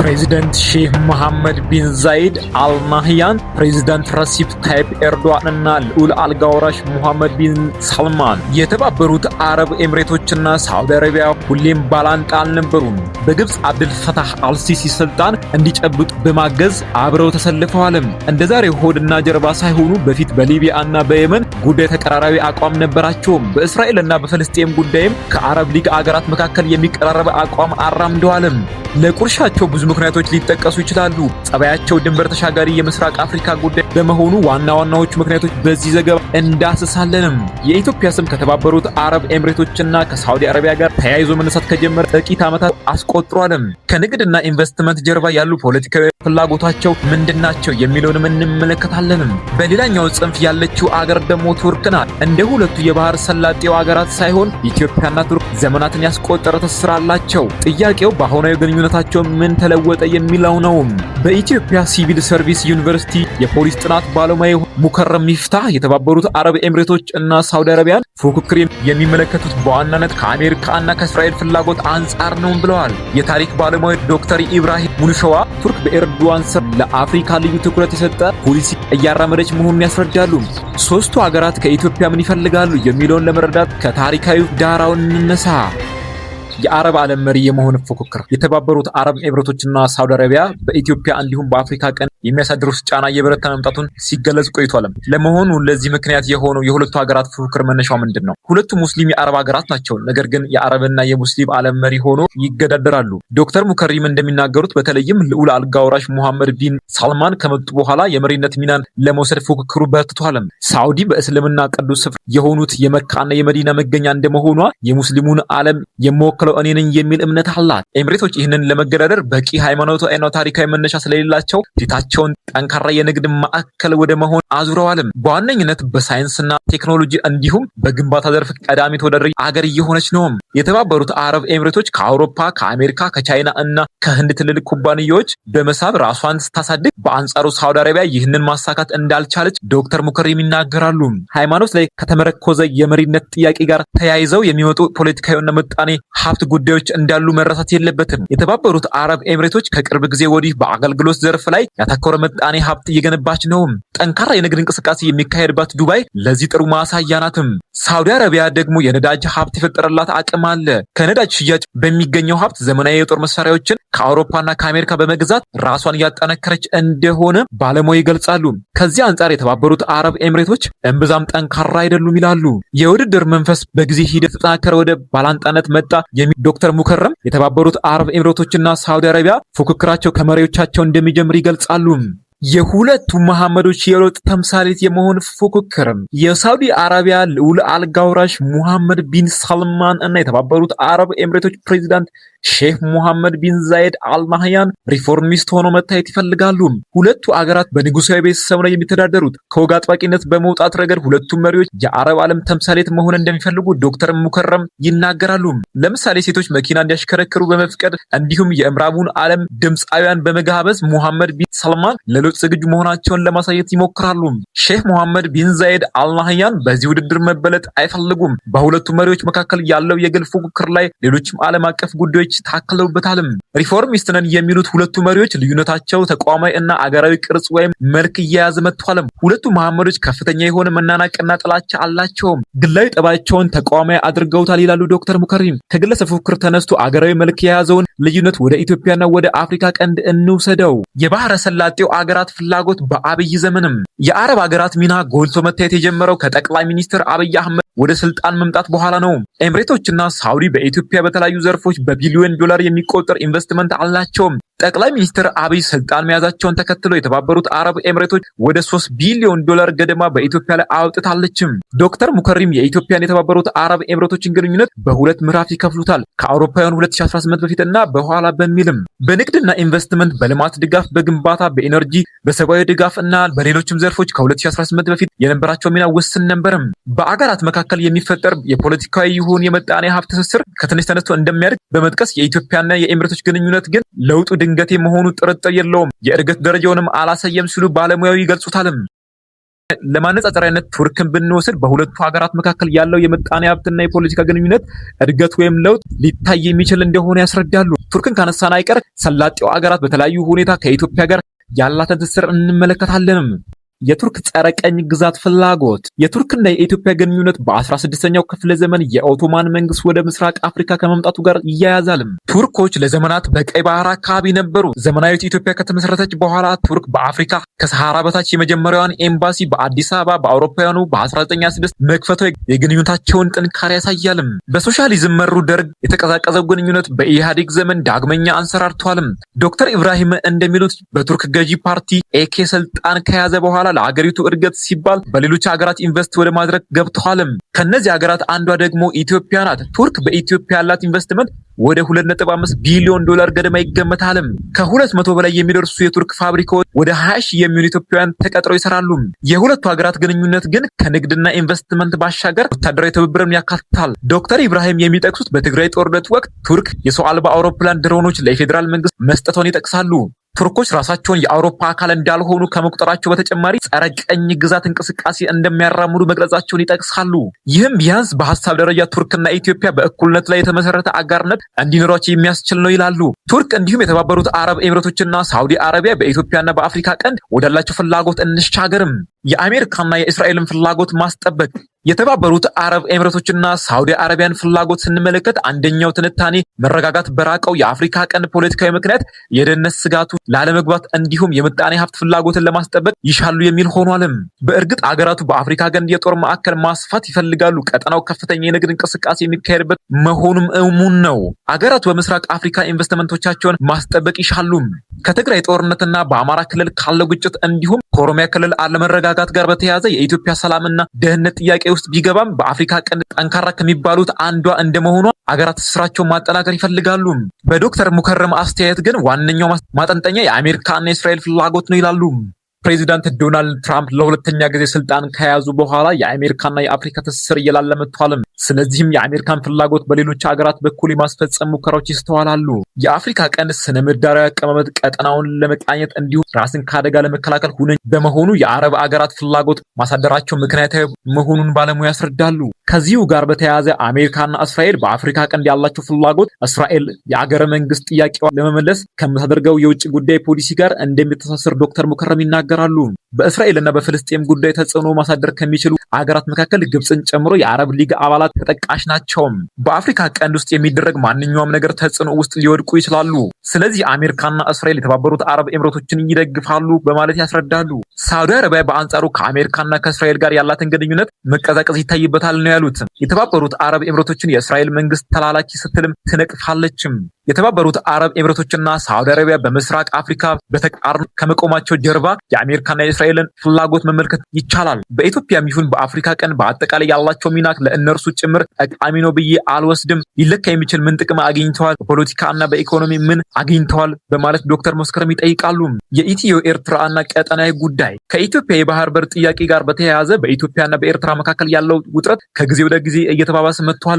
ፕሬዚደንት ሼህ መሐመድ ቢን ዛይድ አል ናህያን ፕሬዚዳንት ረሲፕ ታይፕ ኤርዶዋን እና ልዑል አልጋ ወራሽ ሙሐመድ ቢን ሰልማን የተባበሩት አረብ ኤምሬቶችና ሳውዲ አረቢያ ሁሌም ባላንጣ አልነበሩም። በግብጽ አብዱል ፈታህ አልሲሲ ስልጣን እንዲጨብጡ በማገዝ አብረው ተሰልፈዋል። እንደዛሬው ሆድና ጀርባ ሳይሆኑ በፊት በሊቢያ እና በየመን ጉዳይ ተቀራራቢ አቋም ነበራቸው። በእስራኤልና በፍልስጤም ጉዳይም ከአረብ ሊግ አገራት መካከል የሚቀራረበ አቋም አራምደዋል። ለቁርሻቸው ብዙ ምክንያቶች ሊጠቀሱ ይችላሉ። ጸባያቸው ድንበር ተሻጋሪ የምስራቅ አፍሪካ ጉዳይ በመሆኑ ዋና ዋናዎቹ ምክንያቶች በዚህ ዘገባ እንዳስሳለንም። የኢትዮጵያ ስም ከተባበሩት አረብ ኤምሬቶችና ከሳውዲ አረቢያ ጋር ተያይዞ መነሳት ከጀመረ ጥቂት ዓመታት አስቆጥሯል። ከንግድና ኢንቨስትመንት ጀርባ ያሉ ፖለቲካዊ ፍላጎታቸው ምንድናቸው የሚለውንም እንመለከታለን። በሌላኛው ጽንፍ ያለችው አገር ደግሞ ቱርክ ናት። እንደ ሁለቱ የባህር ሰላጤው አገራት ሳይሆን ኢትዮጵያና ቱርክ ዘመናትን ያስቆጠረ ትስስር አላቸው። ጥያቄው በአሁናዊ ግንኙነታቸው ምን ተለወጠ የሚለው ነው። በኢትዮጵያ ሲቪል ሰርቪስ ዩኒቨርሲቲ የፖሊስ ጥናት ባለሙያ ሙከረም ሚፍታህ የተባበሩት አረብ ኤምሬቶች እና ሳውዲ አረቢያን ፉክክር የሚመለከቱት በዋናነት ከአሜሪካና ከእስራኤል ፍላጎት አንጻር ነው ብለዋል። የታሪክ ባለሙያ ዶክተር ኢብራሂም ሙንሸዋ ቱርክ በኤርዶዋን ስር ለአፍሪካ ልዩ ትኩረት የሰጠ ፖሊሲ እያራመደች መሆኑን ያስረዳሉ። ሶስቱ ሀገራት ከኢትዮጵያ ምን ይፈልጋሉ የሚለውን ለመረዳት ከታሪካዊ ዳራው እንነሳ። የአረብ ዓለም መሪ የመሆን ፉክክር የተባበሩት አረብ ኤምሬቶችና ሳውዲ አረቢያ በኢትዮጵያ እንዲሁም በአፍሪካ ቀንድ የሚያሳድሩት ጫና እየበረታ መምጣቱን ሲገለጽ ቆይቷል። ለመሆኑ ለዚህ ምክንያት የሆነው የሁለቱ ሀገራት ፉክክር መነሻው ምንድነው? ሁለቱ ሙስሊም የአረብ ሀገራት ናቸው። ነገር ግን የአረብና የሙስሊም ዓለም መሪ ሆኖ ይገዳደራሉ። ዶክተር ሙከሪም እንደሚናገሩት በተለይም ልዑል አልጋ ወራሽ ሙሐመድ ቢን ሰልማን ከመጡ በኋላ የመሪነት ሚናን ለመውሰድ ፉክክሩ በርትቷል። ሳውዲ በእስልምና ቅዱስ ስፍራ የሆኑት የመካና የመዲና መገኛ እንደመሆኗ የሙስሊሙን ዓለም የምወክለው እኔ ነኝ የሚል እምነት አላት። ኤምሬቶች ይህንን ለመገዳደር በቂ ሃይማኖታዊ እና ታሪካዊ መነሻ ስለሌላቸው ፊታቸውን ጠንካራ የንግድ ማዕከል ወደ መሆን አዙረዋል። በዋነኝነት በሳይንስና ቴክኖሎጂ እንዲሁም በግንባታ ዘርፍ ቀዳሚ ተወዳዳሪ አገር እየሆነች ነው። የተባበሩት አረብ ኤምሬቶች ከአውሮፓ፣ ከአሜሪካ፣ ከቻይና እና ከህንድ ትልልቅ ኩባንያዎች በመሳብ ራሷን ስታሳድግ፣ በአንጻሩ ሳውዲ አረቢያ ይህንን ማሳካት እንዳልቻለች ዶክተር ሙከሪም ይናገራሉ። ሃይማኖት ላይ ከተመረኮዘ የመሪነት ጥያቄ ጋር ተያይዘው የሚመጡ ፖለቲካዊና ምጣኔ ሀብት ጉዳዮች እንዳሉ መረሳት የለበትም። የተባበሩት አረብ ኤምሬቶች ከቅርብ ጊዜ ወዲህ በአገልግሎት ዘርፍ ላይ ያተኮረ ምጣኔ ሀብት እየገነባች ነው። ጠንካራ የንግድ እንቅስቃሴ የሚካሄድባት ዱባይ ለዚህ ጥሩ ማሳያ ናትም። ሳውዲ አረቢያ ደግሞ የነዳጅ ሀብት የፈጠረላት አቅም አለ። ከነዳጅ ሽያጭ በሚገኘው ሀብት ዘመናዊ የጦር መሳሪያዎችን ከአውሮፓና ከአሜሪካ በመግዛት ራሷን እያጠናከረች እንደሆነ ባለሙያ ይገልጻሉ። ከዚህ አንጻር የተባበሩት አረብ ኤምሬቶች እምብዛም ጠንካራ አይደሉም ይላሉ። የውድድር መንፈስ በጊዜ ሂደት ተጠናከረ ወደ ባላንጣነት መጣ። ዶክተር ሙከረም የተባበሩት አረብ ኤምሬቶችና ሳውዲ አረቢያ ፉክክራቸው ከመሪዎቻቸው እንደሚጀምር ይገልጻሉ። የሁለቱ መሐመዶች የለውጥ ተምሳሌት የመሆን ፉክክር የሳውዲ አረቢያ ልዑል አልጋ ወራሽ ሙሐመድ ቢን ሰልማን እና የተባበሩት አረብ ኤምሬቶች ፕሬዚዳንት ሼህ ሙሐመድ ቢን ዛይድ አል ናህያን ሪፎርሚስት ሆኖ መታየት ይፈልጋሉ። ሁለቱ አገራት በንጉሳዊ ቤተሰብ ላይ የሚተዳደሩት ከወግ አጥባቂነት በመውጣት ረገድ ሁለቱም መሪዎች የአረብ ዓለም ተምሳሌት መሆን እንደሚፈልጉ ዶክተር ሙከረም ይናገራሉ። ለምሳሌ ሴቶች መኪና እንዲያሽከረክሩ በመፍቀድ እንዲሁም የምዕራቡን ዓለም ድምፃውያን በመጋበዝ ሙሐመድ ቢን ሰልማን ለለውጥ ዝግጁ መሆናቸውን ለማሳየት ይሞክራሉ። ሼህ ሙሐመድ ቢን ዛይድ አል ናህያን በዚህ ውድድር መበለጥ አይፈልጉም። በሁለቱ መሪዎች መካከል ያለው የግል ፉክክር ላይ ሌሎችም ዓለም አቀፍ ጉዳዮች ታክለውበታል። ሪፎርሚስት ነን የሚሉት ሁለቱ መሪዎች ልዩነታቸው ተቋማዊ እና አገራዊ ቅርጽ ወይም መልክ እየያዘ መጥቷል። ሁለቱ መሐመዶች ከፍተኛ የሆነ መናናቅና ጥላቻ አላቸው። ግላዊ ጠባያቸውን ተቋማዊ አድርገውታል ይላሉ ዶክተር ሙከሪም። ከግለሰብ ፉክክር ተነስቶ አገራዊ መልክ የያዘውን ልዩነት ወደ ኢትዮጵያና ወደ አፍሪካ ቀንድ እንውሰደው። የባህረ ሰላጤው አገራት ፍላጎት በአብይ ዘመንም የአረብ አገራት ሚና ጎልቶ መታየት የጀመረው ከጠቅላይ ሚኒስትር አብይ አህመድ ወደ ስልጣን መምጣት በኋላ ነው። ኤምሬቶችና ሳውዲ በኢትዮጵያ በተለያዩ ዘርፎች በቢሊዮን ዶላር የሚቆጠር ኢንቨስትመንት አላቸው። ጠቅላይ ሚኒስትር አብይ ስልጣን መያዛቸውን ተከትሎ የተባበሩት አረብ ኤምሬቶች ወደ 3 ቢሊዮን ዶላር ገደማ በኢትዮጵያ ላይ አውጥታለችም። ዶክተር ሙከሪም የኢትዮጵያን የተባበሩት አረብ ኤምሬቶችን ግንኙነት በሁለት ምዕራፍ ይከፍሉታል። ከአውሮፓውያኑ 2018 በፊትና በኋላ በሚልም በንግድና ኢንቨስትመንት፣ በልማት ድጋፍ፣ በግንባታ፣ በኢነርጂ፣ በሰብአዊ ድጋፍ እና በሌሎችም ዘርፎች ከ2018 በፊት የነበራቸው ሚና ውስን ነበርም። በአገራት መካከል የሚፈጠር የፖለቲካዊ ይሁን የመጣኔ ሀብት ትስስር ከትንሽ ተነስቶ እንደሚያድግ በመጥቀስ የኢትዮጵያና የኤምሬቶች ግንኙነት ግን ለውጡ ድንገቴ መሆኑ ጥርጥር የለውም፣ የእድገት ደረጃውንም አላሳየም ሲሉ ባለሙያው ይገልጹታል። ለማነጻጸሪያነት ቱርክን ብንወስድ በሁለቱ ሀገራት መካከል ያለው የምጣኔ ሀብትና የፖለቲካ ግንኙነት እድገት ወይም ለውጥ ሊታይ የሚችል እንደሆነ ያስረዳሉ። ቱርክን ካነሳን አይቀር ሰላጤው ሀገራት በተለያዩ ሁኔታ ከኢትዮጵያ ጋር ያላትን ትስስር እንመለከታለንም። የቱርክ ጸረ ቀኝ ግዛት ፍላጎት። የቱርክና የኢትዮጵያ ግንኙነት በ16ኛው ክፍለ ዘመን የኦቶማን መንግስት ወደ ምስራቅ አፍሪካ ከመምጣቱ ጋር ይያያዛል። ቱርኮች ለዘመናት በቀይ ባህር አካባቢ ነበሩ። ዘመናዊት ኢትዮጵያ ከተመሰረተች በኋላ ቱርክ በአፍሪካ ከሰሃራ በታች የመጀመሪያዋን ኤምባሲ በአዲስ አበባ በአውሮፓውያኑ በ1926 መክፈቷ የግንኙነታቸውን ጥንካሬ ያሳያል። በሶሻሊዝም መሩ ደርግ የተቀዛቀዘው ግንኙነት በኢህአዴግ ዘመን ዳግመኛ አንሰራርቷል። ዶክተር ኢብራሂም እንደሚሉት በቱርክ ገዢ ፓርቲ ኤኬ ስልጣን ከያዘ በኋላ ለሀገሪቱ እድገት ሲባል በሌሎች ሀገራት ኢንቨስት ወደ ማድረግ ገብተዋል። ከነዚህ ሀገራት አንዷ ደግሞ ኢትዮጵያ ናት። ቱርክ በኢትዮጵያ ያላት ኢንቨስትመንት ወደ 2.5 ቢሊዮን ዶላር ገደማ ይገመታል። ከ200 በላይ የሚደርሱ የቱርክ ፋብሪካዎች ወደ 20 ሺህ የሚሆኑ ኢትዮጵያውያን ተቀጥረው ይሰራሉ። የሁለቱ ሀገራት ግንኙነት ግን ከንግድና ኢንቨስትመንት ባሻገር ወታደራዊ ትብብርን ያካትታል። ዶክተር ኢብራሂም የሚጠቅሱት በትግራይ ጦርነት ወቅት ቱርክ የሰው አልባ አውሮፕላን ድሮኖች ለፌዴራል መንግስት መስጠቷን ይጠቅሳሉ። ቱርኮች ራሳቸውን የአውሮፓ አካል እንዳልሆኑ ከመቁጠራቸው በተጨማሪ ጸረ ቀኝ ግዛት እንቅስቃሴ እንደሚያራምዱ መግለጻቸውን ይጠቅሳሉ። ይህም ቢያንስ በሀሳብ ደረጃ ቱርክና ኢትዮጵያ በእኩልነት ላይ የተመሰረተ አጋርነት እንዲኖራቸው የሚያስችል ነው ይላሉ። ቱርክ እንዲሁም የተባበሩት አረብ ኤምሬቶችና ሳውዲ አረቢያ በኢትዮጵያና በአፍሪካ ቀንድ ወዳላቸው ፍላጎት እንሻገርም። የአሜሪካና የእስራኤልን ፍላጎት ማስጠበቅ። የተባበሩት አረብ ኤምሬቶችና ሳውዲ አረቢያን ፍላጎት ስንመለከት አንደኛው ትንታኔ መረጋጋት በራቀው የአፍሪካ ቀንድ ፖለቲካዊ ምክንያት የደህንነት ስጋቱ ላለመግባት እንዲሁም የምጣኔ ሀብት ፍላጎትን ለማስጠበቅ ይሻሉ የሚል ሆኗልም። በእርግጥ አገራቱ በአፍሪካ ቀንድ የጦር ማዕከል ማስፋት ይፈልጋሉ። ቀጠናው ከፍተኛ የንግድ እንቅስቃሴ የሚካሄድበት መሆኑም እሙን ነው። አገራቱ በምስራቅ አፍሪካ ኢንቨስትመንቶቻቸውን ማስጠበቅ ይሻሉ። ከትግራይ ጦርነትና በአማራ ክልል ካለው ግጭት እንዲሁም ከኦሮሚያ ክልል አለመረጋጋት ጋር በተያያዘ የኢትዮጵያ ሰላምና ደህንነት ጥያቄ ውስጥ ቢገባም በአፍሪካ ቀንድ ጠንካራ ከሚባሉት አንዷ እንደመሆኗ አገራት ስራቸውን ማጠናከር ይፈልጋሉ። በዶክተር ሙከረም አስተያየት ግን ዋነኛው ማጠንጠኛ የአሜሪካና የእስራኤል ፍላጎት ነው ይላሉ። ፕሬዚዳንት ዶናልድ ትራምፕ ለሁለተኛ ጊዜ ስልጣን ከያዙ በኋላ የአሜሪካና የአፍሪካ ትስስር እየላለ መጥቷል። ስለዚህም የአሜሪካን ፍላጎት በሌሎች ሀገራት በኩል የማስፈጸም ሙከራዎች ይስተዋላሉ። የአፍሪካ ቀንድ ስነ ምህዳራዊ አቀማመጥ ቀጠናውን ለመቃኘት እንዲሁም ራስን ከአደጋ ለመከላከል ሁነኝ በመሆኑ የአረብ አገራት ፍላጎት ማሳደራቸው ምክንያታዊ መሆኑን ባለሙያ ያስረዳሉ። ከዚሁ ጋር በተያያዘ አሜሪካና እስራኤል በአፍሪካ ቀንድ ያላቸው ፍላጎት እስራኤል የአገረ መንግስት ጥያቄዋን ለመመለስ ከምታደርገው የውጭ ጉዳይ ፖሊሲ ጋር እንደሚተሳሰር ዶክተር ሙከረም ይናገራሉ። በእስራኤልና በፍልስጤም ጉዳይ ተጽዕኖ ማሳደር ከሚችሉ አገራት መካከል ግብፅን ጨምሮ የአረብ ሊግ አባላት ተጠቃሽ ናቸው። በአፍሪካ ቀንድ ውስጥ የሚደረግ ማንኛውም ነገር ተጽዕኖ ውስጥ ሊወድቁ ይችላሉ። ስለዚህ አሜሪካና እስራኤል የተባበሩት አረብ ኤምሬቶችን ይደግፋሉ በማለት ያስረዳሉ። ሳውዲ አረቢያ በአንጻሩ ከአሜሪካና ከእስራኤል ጋር ያላትን ግንኙነት መቀዛቀዝ ይታይበታል ነው ያሉት። የተባበሩት አረብ ኤምሬቶችን የእስራኤል መንግስት ተላላኪ ስትልም ትነቅፋለችም። የተባበሩት አረብ ኤምሬቶችና ሳውዲ አረቢያ በምስራቅ አፍሪካ በተቃርኖ ከመቆማቸው ጀርባ የአሜሪካና የእስራኤልን ፍላጎት መመልከት ይቻላል። በኢትዮጵያም ይሁን በአፍሪካ ቀንድ በአጠቃላይ ያላቸው ሚና ለእነርሱ ጭምር ጠቃሚ ነው ብዬ አልወስድም። ሊለካ የሚችል ምን ጥቅም አግኝተዋል፣ በፖለቲካና በኢኮኖሚ ምን አግኝተዋል በማለት ዶክተር መስከረም ይጠይቃሉ። የኢትዮ ኤርትራና ቀጠናዊ ጉዳይ። ከኢትዮጵያ የባህር በር ጥያቄ ጋር በተያያዘ በኢትዮጵያና በኤርትራ መካከል ያለው ውጥረት ከጊዜ ወደ ጊዜ እየተባባሰ መጥቷል።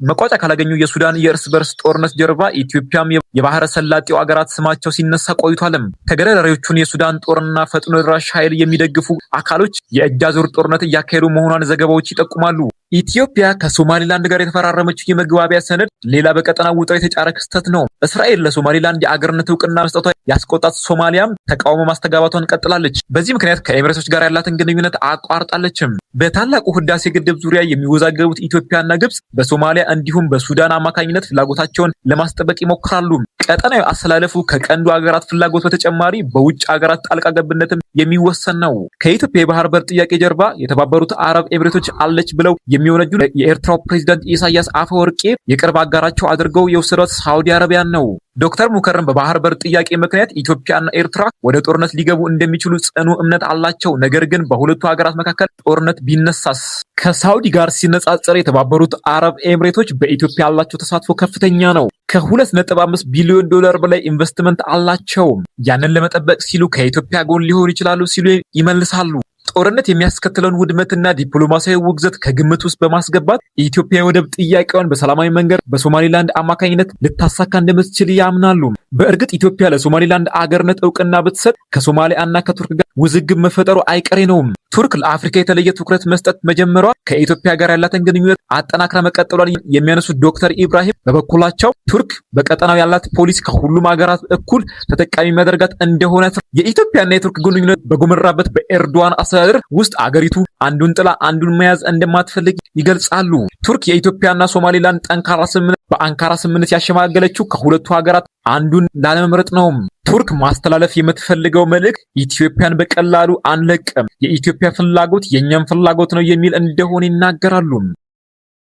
መቋጫ ካላገኙ የሱዳን የእርስ በርስ ጦርነት ጀርባ ኢትዮጵያም የባህረ ሰላጤው አገራት ስማቸው ሲነሳ ቆይቷል። ተገዳዳሪዎቹን የሱዳን ጦርና ፈጥኖ ደራሽ ኃይል የሚደግፉ አካሎች የእጅ አዙር ጦርነት እያካሄዱ መሆኗን ዘገባዎች ይጠቁማሉ። ኢትዮጵያ ከሶማሊላንድ ጋር የተፈራረመችው የመግባቢያ ሰነድ ሌላ በቀጠናው ውጥረት የተጫረ ክስተት ነው። እስራኤል ለሶማሊላንድ የአገርነት እውቅና መስጠቷ ያስቆጣት ሶማሊያም ተቃውሞ ማስተጋባቷን ቀጥላለች። በዚህ ምክንያት ከኤምሬቶች ጋር ያላትን ግንኙነት አቋርጣለችም። በታላቁ ህዳሴ ግድብ ዙሪያ የሚወዛገቡት ኢትዮጵያና ግብጽ በሶማሊያ እንዲሁም በሱዳን አማካኝነት ፍላጎታቸውን ለማስጠበቅ ይሞክራሉ። ቀጠናዊ አሰላለፉ ከቀንዱ ሀገራት ፍላጎት በተጨማሪ በውጭ ሀገራት ጣልቃ ገብነትም የሚወሰን ነው። ከኢትዮጵያ የባህር በር ጥያቄ ጀርባ የተባበሩት አረብ ኤምሬቶች አለች ብለው የሚወነጁ የኤርትራው ፕሬዝዳንት ኢሳያስ አፈወርቂ የቅርብ አጋራቸው አድርገው የወሰዷት ሳውዲ አረቢያን ነው። ዶክተር ሙከረም በባህር በር ጥያቄ ምክንያት ኢትዮጵያና ኤርትራ ወደ ጦርነት ሊገቡ እንደሚችሉ ጽኑ እምነት አላቸው። ነገር ግን በሁለቱ ሀገራት መካከል ጦርነት ቢነሳስ? ከሳውዲ ጋር ሲነጻጸር የተባበሩት አረብ ኤምሬቶች በኢትዮጵያ ያላቸው ተሳትፎ ከፍተኛ ነው። ከ2.5 ቢሊዮን ዶላር በላይ ኢንቨስትመንት አላቸው። ያንን ለመጠበቅ ሲሉ ከኢትዮጵያ ጎን ሊሆኑ ይችላሉ ሲሉ ይመልሳሉ። ጦርነት የሚያስከትለውን ውድመትና ዲፕሎማሲያዊ ውግዘት ከግምት ውስጥ በማስገባት ኢትዮጵያ የወደብ ጥያቄዋን በሰላማዊ መንገድ በሶማሊላንድ አማካኝነት ልታሳካ እንደምትችል ያምናሉ። በእርግጥ ኢትዮጵያ ለሶማሊላንድ አገርነት እውቅና ብትሰጥ ከሶማሊያና ከቱርክ ጋር ውዝግብ መፈጠሩ አይቀሬ ነው። ቱርክ ለአፍሪካ የተለየ ትኩረት መስጠት መጀመሯ ከኢትዮጵያ ጋር ያላትን ግንኙነት አጠናክራ መቀጠሏን የሚያነሱት ዶክተር ኢብራሂም በበኩላቸው ቱርክ በቀጠናው ያላት ፖሊሲ ከሁሉም ሀገራት እኩል ተጠቃሚ የሚያደርጋት እንደሆነ የኢትዮጵያና የቱርክ ግንኙነት በጎመራበት በኤርዶዋን አስተዳደር ውስጥ አገሪቱ አንዱን ጥላ አንዱን መያዝ እንደማትፈልግ ይገልጻሉ። ቱርክ የኢትዮጵያና ሶማሌላንድ ጠንካራ ስምምነት በአንካራ ስምምነት ያሸማገለችው ከሁለቱ ሀገራት አንዱን ላለመምረጥ ነው። ቱርክ ማስተላለፍ የምትፈልገው መልእክት ኢትዮጵያን በቀላሉ አንለቅም፣ የኢትዮጵያ ፍላጎት የኛም ፍላጎት ነው የሚል እንደሆነ ይናገራሉ።